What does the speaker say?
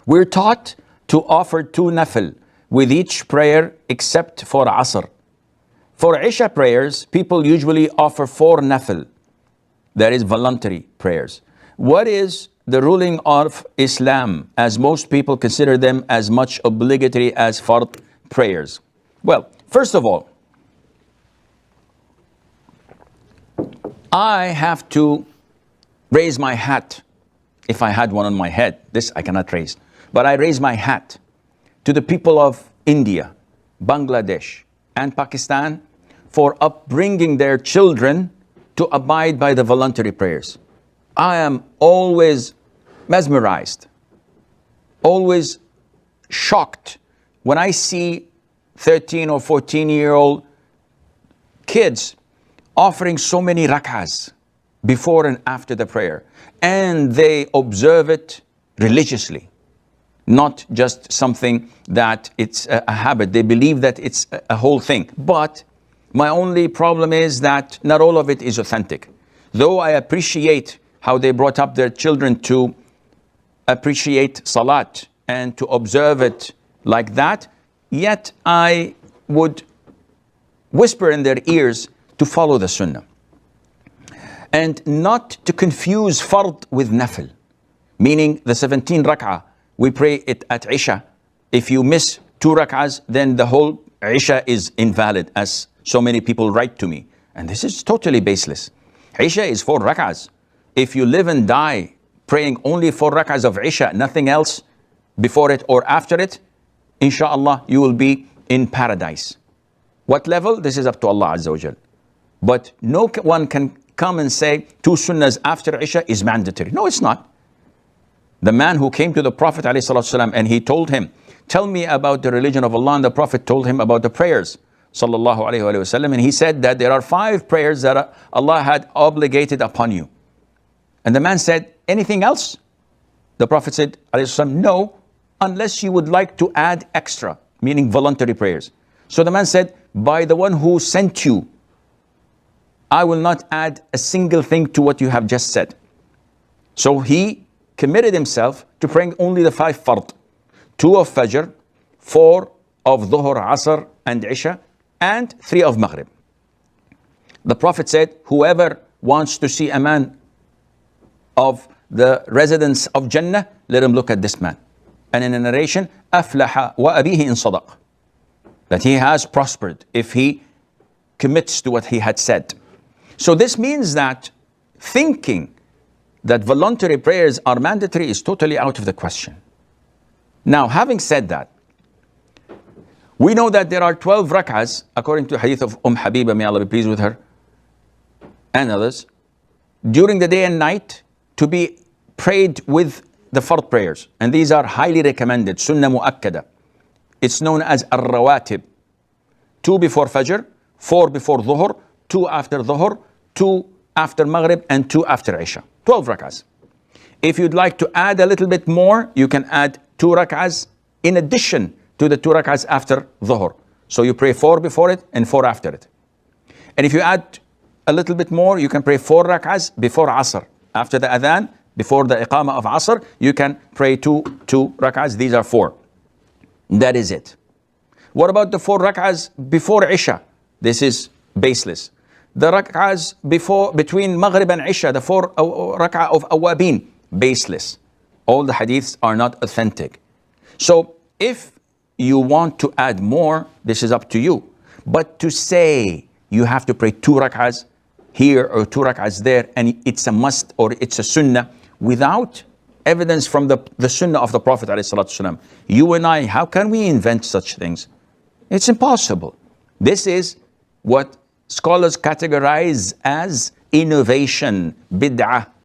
We're taught to offer 2 Nafl with each prayer except for Asr. For Isha prayers, people usually offer 4 Nafl. That is voluntary prayers. What is the ruling of Islam, as most people consider them as much obligatory as fard prayers? Well, first of all, I have to raise my hat. If I had one on my head, this I cannot raise. But I raise my hat to the people of India, Bangladesh, and Pakistan for upbringing their children to abide by the voluntary prayers. I am always mesmerized, always shocked when I see 13 or 14-year-old kids offering so many rak'ahs before and after the prayer. And they observe it religiously, not just something that it's a habit. They believe that it's a whole thing. But my only problem is that not all of it is authentic. Though I appreciate how they brought up their children to appreciate Salat and to observe it like that, yet I would whisper in their ears to follow the Sunnah and not to confuse fard with nafl, meaning the 17 rak'ah, we pray it at Isha. If you miss 2 rak'ahs, then the whole Isha is invalid, as so many people write to me. And this is totally baseless. Isha is 4 rak'ahs. If you live and die praying only 4 rak'ahs of Isha, nothing else before it or after it, inshallah, you will be in paradise. What level? This is up to Allah Azza wa Jal. But no one can come and say 2 sunnahs after Isha is mandatory. No, it's not. The man who came to the Prophet ﷺ and he told him, tell me about the religion of Allah, and the Prophet told him about the prayers, sallallahu alaihi wasallam, and he said that there are 5 prayers that Allah had obligated upon you. And the man said, anything else? The Prophet said, no, unless you would like to add extra, meaning voluntary prayers. So the man said, by the one who sent you, I will not add a single thing to what you have just said. So he committed himself to praying only the 5 fard, 2 of Fajr, 4 of Dhuhr, Asr, and Isha, and 3 of Maghrib. The Prophet said, whoever wants to see a man of the residents of Jannah, let him look at this man. And in a narration, أَفْلَحَ وَأَبِيهِ إِن صَدَقَ, that he has prospered if he commits to what he had said. So this means that thinking that voluntary prayers are mandatory is totally out of the question. Now, having said that, we know that there are 12 rak'ahs, according to the hadith of Habiba, may Allah be pleased with her, and others, during the day and night to be prayed with the fard prayers. And these are highly recommended, sunnah mu'akkada. It's known as al-rawatib. 2 before Fajr, 4 before Dhuhr, 2 after Dhuhr, 2 after Maghrib, and 2 after Isha. 12 rak'ahs. If you'd like to add a little bit more, you can add 2 rak'ahs in addition to the 2 rak'ahs after Dhuhr. So you pray 4 before it and 4 after it. And if you add a little bit more, you can pray 4 rak'ahs before Asr. After the adhan, before the iqamah of Asr, you can pray 2 rak'ahs. These are 4. That is it. What about the 4 rak'ahs before Isha? This is baseless. The rak'ahs between Maghrib and Isha, the 4 rak'ah of awabin, baseless. All the hadiths are not authentic. So if you want to add more, this is up to you. But to say you have to pray 2 rak'ahs here or 2 rak'ahs there, and it's a must or it's a sunnah, without evidence from the sunnah of the Prophet ﷺ, you and I, how can we invent such things? It's impossible. This is what scholars categorize as innovation, bid'ah.